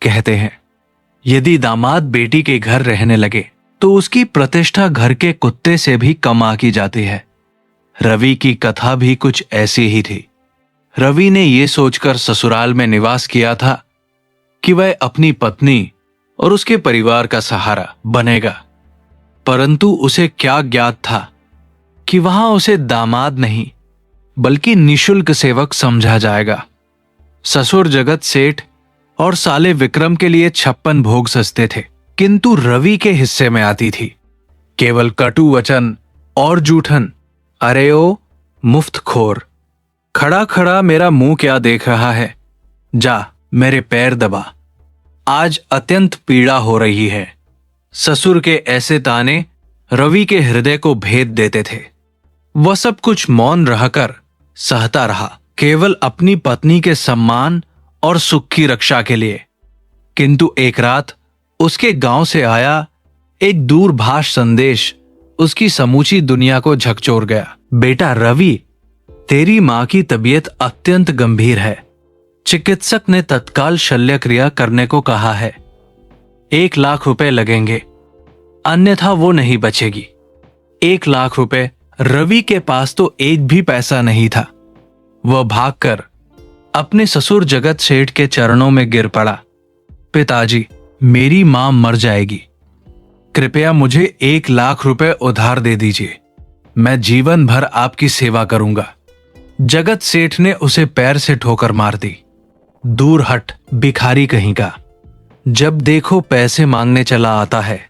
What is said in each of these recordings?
कहते हैं, यदि दामाद बेटी के घर रहने लगे तो उसकी प्रतिष्ठा घर के कुत्ते से भी कम आंकी जाती है। रवि की कथा भी कुछ ऐसी ही थी। रवि ने यह सोचकर ससुराल में निवास किया था कि वह अपनी पत्नी और उसके परिवार का सहारा बनेगा, परंतु उसे क्या ज्ञात था कि वहां उसे दामाद नहीं बल्कि निशुल्क सेवक समझा जाएगा। ससुर जगत सेठ और साले विक्रम के लिए 56 भोग सस्ते थे, किंतु रवि के हिस्से में आती थी केवल कटु वचन और जूठन। अरे ओ मुफ्तखोर, खड़ा खड़ा मेरा मुंह क्या देख रहा है, जा मेरे पैर दबा, आज अत्यंत पीड़ा हो रही है। ससुर के ऐसे ताने रवि के हृदय को भेद देते थे। वह सब कुछ मौन रहकर सहता रहा, केवल अपनी पत्नी के सम्मान और सुख की रक्षा के लिए। किंतु एक रात उसके गांव से आया एक दूरभाष संदेश उसकी समूची दुनिया को झकझोर गया। बेटा रवि, तेरी मां की तबीयत अत्यंत गंभीर है। चिकित्सक ने तत्काल शल्य क्रिया करने को कहा है। 1 लाख रुपए लगेंगे, अन्यथा वो नहीं बचेगी। 1 लाख रुपए। रवि के पास तो एक भी पैसा नहीं था। वह भागकर अपने ससुर जगत सेठ के चरणों में गिर पड़ा। पिताजी, मेरी मां मर जाएगी, कृपया मुझे 1 लाख रुपए उधार दे दीजिए, मैं जीवन भर आपकी सेवा करूंगा। जगत सेठ ने उसे पैर से ठोकर मार दी। दूर हट भिखारी कहीं का, जब देखो पैसे मांगने चला आता है,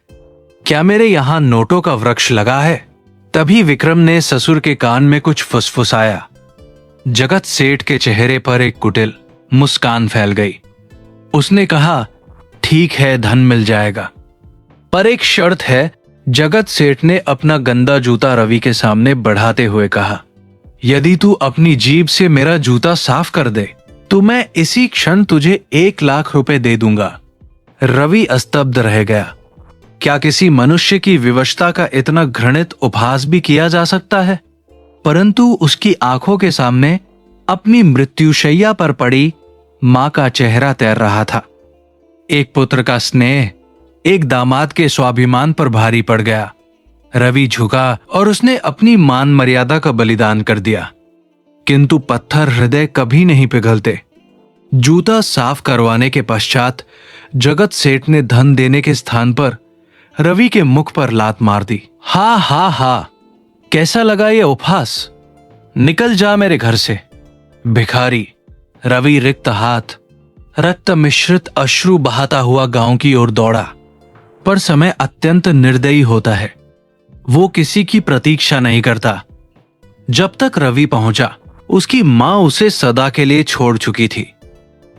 क्या मेरे यहां नोटों का वृक्ष लगा है? तभी विक्रम ने ससुर के कान में कुछ फुसफुसाया। जगत सेठ के चेहरे पर एक कुटिल मुस्कान फैल गई। उसने कहा, ठीक है, धन मिल जाएगा, पर एक शर्त है। जगत सेठ ने अपना गंदा जूता रवि के सामने बढ़ाते हुए कहा, यदि तू अपनी जीभ से मेरा जूता साफ कर दे तो मैं इसी क्षण तुझे 1 लाख रुपए दे दूंगा। रवि स्तब्ध रह गया। क्या किसी मनुष्य की विवशता का इतना घृणित उपहास भी किया जा सकता है? परंतु उसकी आंखों के सामने अपनी मृत्युशैया पर पड़ी मां का चेहरा तैर रहा था। एक पुत्र का स्नेह एक दामाद के स्वाभिमान पर भारी पड़ गया। रवि झुका और उसने अपनी मान मर्यादा का बलिदान कर दिया। किंतु पत्थर हृदय कभी नहीं पिघलते। जूता साफ करवाने के पश्चात जगत सेठ ने धन देने के स्थान पर रवि के मुख पर लात मार दी। हा हा हा, कैसा लगा ये उपहास? निकल जा मेरे घर से भिखारी। रवि रिक्त हाथ रक्त मिश्रित अश्रु बहाता हुआ गांव की ओर दौड़ा। पर समय अत्यंत निर्दयी होता है। वो किसी की प्रतीक्षा नहीं करता। जब तक रवि पहुंचा, उसकी मां उसे सदा के लिए छोड़ चुकी थी।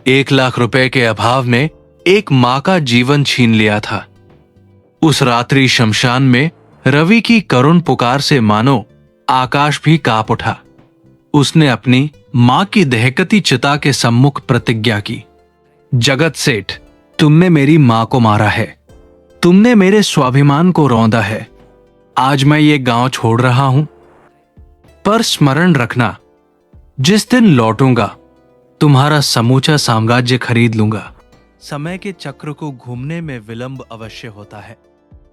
1 लाख रुपए के अभाव में एक मां का जीवन छीन लिया था। उस रात्रि शमशान में रवि की करुण पुकार से मानो आकाश भी कांप उठा। उसने अपनी मां की दहकती चिता के सम्मुख प्रतिज्ञा की, जगत सेठ, तुमने मेरी मां को मारा है, तुमने मेरे स्वाभिमान को रौंदा है। आज मैं ये गांव छोड़ रहा हूं, पर स्मरण रखना, जिस दिन लौटूंगा तुम्हारा समूचा साम्राज्य खरीद लूंगा। समय के चक्र को घूमने में विलंब अवश्य होता है,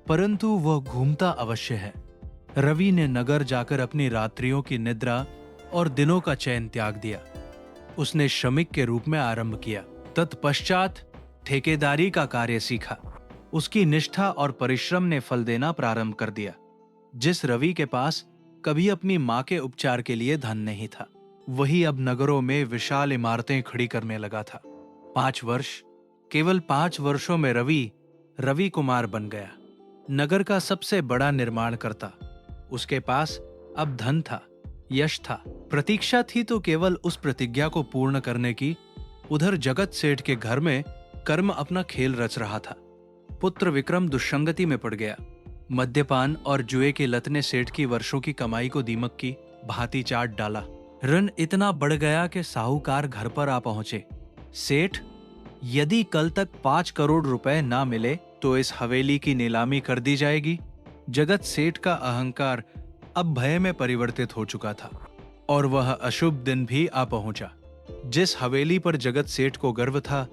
परंतु वह घूमता अवश्य है। रवि ने नगर जाकर अपनी रात्रियों की निद्रा और दिनों का चैन त्याग दिया। उसने श्रमिक के रूप में आरंभ किया। तत्पश्चात ठेकेदारी का कार्य सीखा। उसकी निष्ठा और परिश्रम ने फल देना प्रारंभ कर दिया। जिस रवि के पास कभी अपनी मां के उपचार के लिए धन नहीं था, वही अब नगरों में विशाल इमारतें खड़ी करने लगा था। 5 वर्ष, केवल 5 वर्षों में रवि कुमार बन गया, नगर का सबसे बड़ा निर्माण करता। उसके पास अब धन था, यश था, प्रतीक्षा थी तो केवल उस प्रतिज्ञा को पूर्ण करने की। उधर जगत सेठ के घर में कर्म अपना खेल रच रहा था। पुत्र विक्रम दुष्संगति में पड़ गया। मद्यपान और जुए की लत ने सेठ की वर्षों की कमाई को दीमक की भांति चाट डाला। ऋण इतना बढ़ गया कि साहूकार घर पर आ पहुंचे। सेठ, यदि कल तक 5 करोड़ रुपए ना मिले तो इस हवेली की नीलामी कर दी जाएगी। जगत सेठ का अहंकार अब भय में परिवर्तित हो चुका था और वह अशुभ दिन भी आ पहुंचा। जिस हवेली पर जगत सेठ को गर्व था,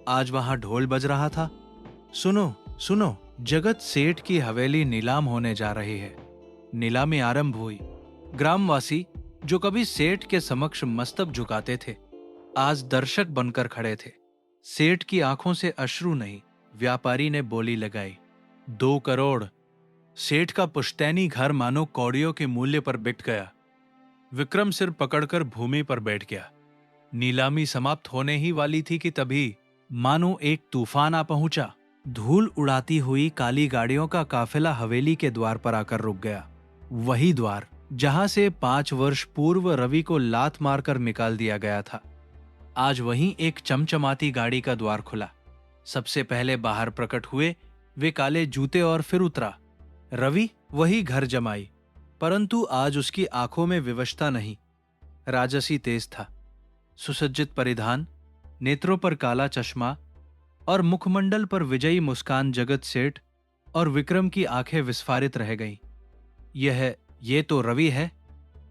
आज वहां ढोल बज रहा था। सुनो सुनो, जगत सेठ की हवेली नीलाम होने जा रही है। नीलामी आरंभ हुई। ग्रामवासी जो कभी सेठ के समक्ष मस्तक झुकाते थे, आज दर्शक बनकर खड़े थे। सेठ की आंखों से अश्रु नहीं। व्यापारी ने बोली लगाई, 2 करोड़। सेठ का पुश्तैनी घर मानो कौड़ियों के मूल्य पर बिक गया। विक्रम सिर पकड़कर भूमि पर बैठ गया। नीलामी समाप्त होने ही वाली थी कि तभी मानो एक तूफान आ पहुंचा। धूल उड़ाती हुई काली गाड़ियों का काफिला हवेली के द्वार पर आकर रुक गया। वही द्वार जहां से 5 वर्ष पूर्व रवि को लात मारकर निकाल दिया गया था। आज वहीं एक चमचमाती गाड़ी का द्वार खुला। सबसे पहले बाहर प्रकट हुए वे काले जूते और फिर उतरा रवि। वही घर जमाई, परंतु आज उसकी आंखों में विवशता नहीं, राजसी तेज था। सुसज्जित परिधान, नेत्रों पर काला चश्मा और मुखमंडल पर विजयी मुस्कान। जगत सेठ और विक्रम की आंखें विस्फारित रह गईं। ये तो रवि है।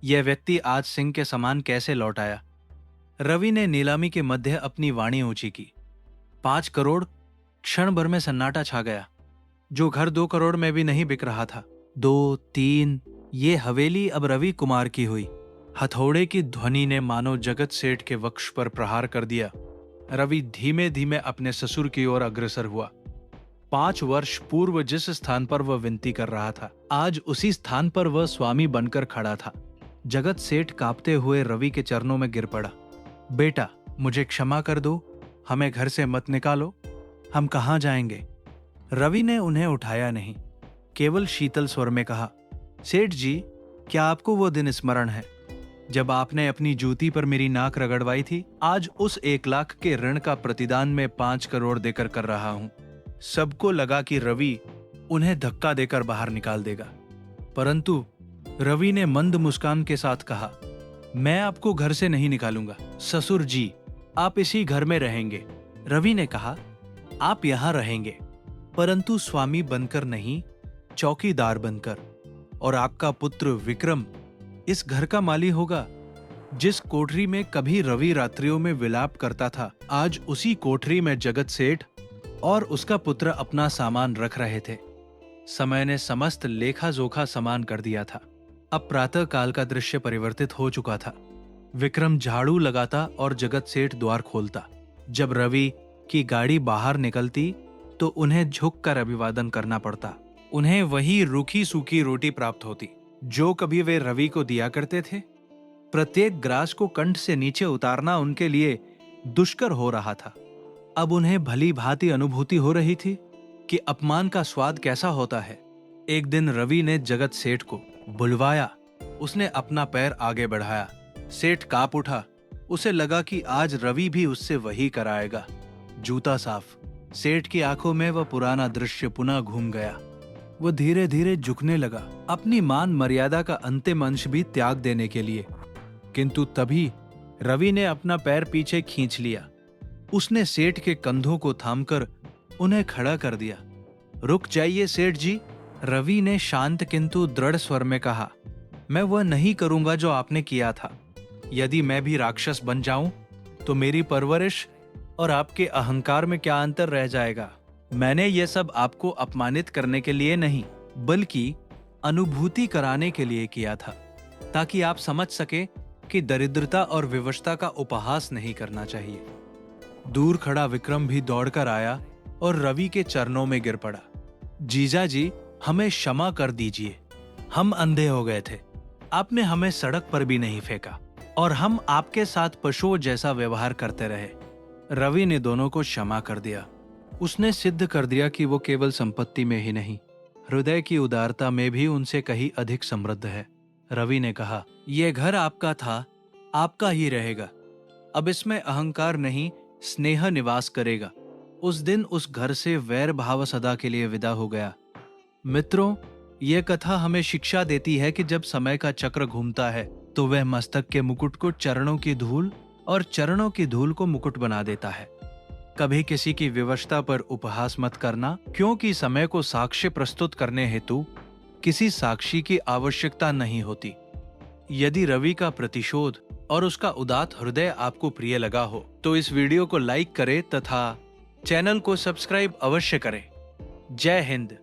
यह व्यक्ति आज सिंह के समान कैसे लौट आया? रवि ने नीलामी के मध्य अपनी वाणी ऊंची की। 5 करोड़। क्षण भर में सन्नाटा छा गया। जो घर 2 करोड़ में भी नहीं बिक रहा था, 2, 3, ये हवेली अब रवि कुमार की हुई। हथौड़े की ध्वनि ने मानो जगत सेठ के वक्ष पर प्रहार कर दिया। रवि धीमे धीमे अपने ससुर की ओर अग्रसर हुआ। 5 वर्ष पूर्व जिस स्थान पर वह विनती कर रहा था, आज उसी स्थान पर वह स्वामी बनकर खड़ा था। जगत सेठ कांपते हुए रवि के चरणों में गिर पड़ा। बेटा, मुझे क्षमा कर दो, हमें घर से मत निकालो। हम कहाँ जाएंगे? रवि ने उन्हें उठाया नहीं, केवल शीतल स्वर में कहा, सेठ जी, क्या आपको वो दिन स्मरण है जब आपने अपनी जूती पर मेरी नाक रगड़वाई थी? आज उस 1 लाख के ऋण का प्रतिदान में 5 करोड़ देकर कर रहा हूं। सबको लगा कि रवि उन्हें धक्का देकर बाहर निकाल देगा, परंतु रवि ने मंद मुस्कान के साथ कहा, मैं आपको घर से नहीं निकालूंगा। ससुर जी, आप इसी घर में रहेंगे। रवि ने कहा, आप यहां रहेंगे, परंतु स्वामी बनकर नहीं, चौकीदार बनकर। और आपका पुत्र विक्रम इस घर का माली होगा। जिस कोठरी में कभी रवि रात्रियों में विलाप करता था, आज उसी कोठरी में जगत सेठ और उसका पुत्र अपना सामान रख रहे थे। समय ने समस्त लेखा जोखा समान कर दिया था। अब प्रातः काल का दृश्य परिवर्तित हो चुका था। विक्रम झाड़ू लगाता और जगत सेठ द्वार खोलता। जब रवि की गाड़ी बाहर निकलती तो उन्हें झुककर अभिवादन करना पड़ता। उन्हें वही रूखी सूखी रोटी प्राप्त होती जो कभी वे रवि को दिया करते थे। प्रत्येक ग्रास को कंठ से नीचे उतारना उनके लिए दुष्कर हो रहा था। अब उन्हें भली भांति अनुभूति हो रही थी कि अपमान का स्वाद कैसा होता है। एक दिन रवि ने जगत सेठ को बुलवाया। उसने अपना पैर आगे बढ़ाया। सेठ कांप उठा। उसे लगा कि आज रवि भी उससे वही कराएगा। जूता साफ। सेठ की आंखों में वह पुराना दृश्य पुनः घूम गया। वह धीरे धीरे झुकने लगा, अपनी मान मर्यादा का अंतिम अंश भी त्याग देने के लिए। किंतु तभी रवि ने अपना पैर पीछे खींच लिया। उसने सेठ के कंधों को थामकर उन्हें खड़ा कर दिया। रुक जाइए सेठ जी, रवि ने शांत किंतु दृढ़ स्वर में कहा। मैं वह नहीं करूंगा जो आपने किया था। यदि मैं भी राक्षस बन जाऊं तो मेरी परवरिश और आपके अहंकार में क्या अंतर रह जाएगा? मैंने यह सब आपको अपमानित करने के लिए नहीं, बल्कि अनुभूति कराने के लिए किया था, ताकि आप समझ सके कि दरिद्रता और विवशता का उपहास नहीं करना चाहिए। दूर खड़ा विक्रम भी दौड़कर आया और रवि के चरणों में गिर पड़ा। जीजा जी, हमें क्षमा कर दीजिए। हम अंधे हो गए थे। आपने हमें सड़क पर भी नहीं फेंका और हम आपके साथ पशुओं जैसा व्यवहार करते रहे। रवि ने दोनों को क्षमा कर दिया। उसने सिद्ध कर दिया कि वो केवल संपत्ति में ही नहीं, हृदय की उदारता में भी उनसे कहीं अधिक समृद्ध है। रवि ने कहा, यह घर आपका था, आपका ही रहेगा। अब इसमें अहंकार नहीं, स्नेह निवास करेगा। उस दिन उस घर से वैर भाव सदा के लिए विदा हो गया। मित्रों, यह कथा हमें शिक्षा देती है कि जब समय का चक्र घूमता है तो वह मस्तक के मुकुट को चरणों की धूल और चरणों की धूल को मुकुट बना देता है। कभी किसी की विवशता पर उपहास मत करना, क्योंकि समय को साक्ष्य प्रस्तुत करने हेतु किसी साक्षी की आवश्यकता नहीं होती। यदि रवि का प्रतिशोध और उसका उदात्त हृदय आपको प्रिय लगा हो तो इस वीडियो को लाइक करें तथा चैनल को सब्सक्राइब अवश्य करें। जय हिंद।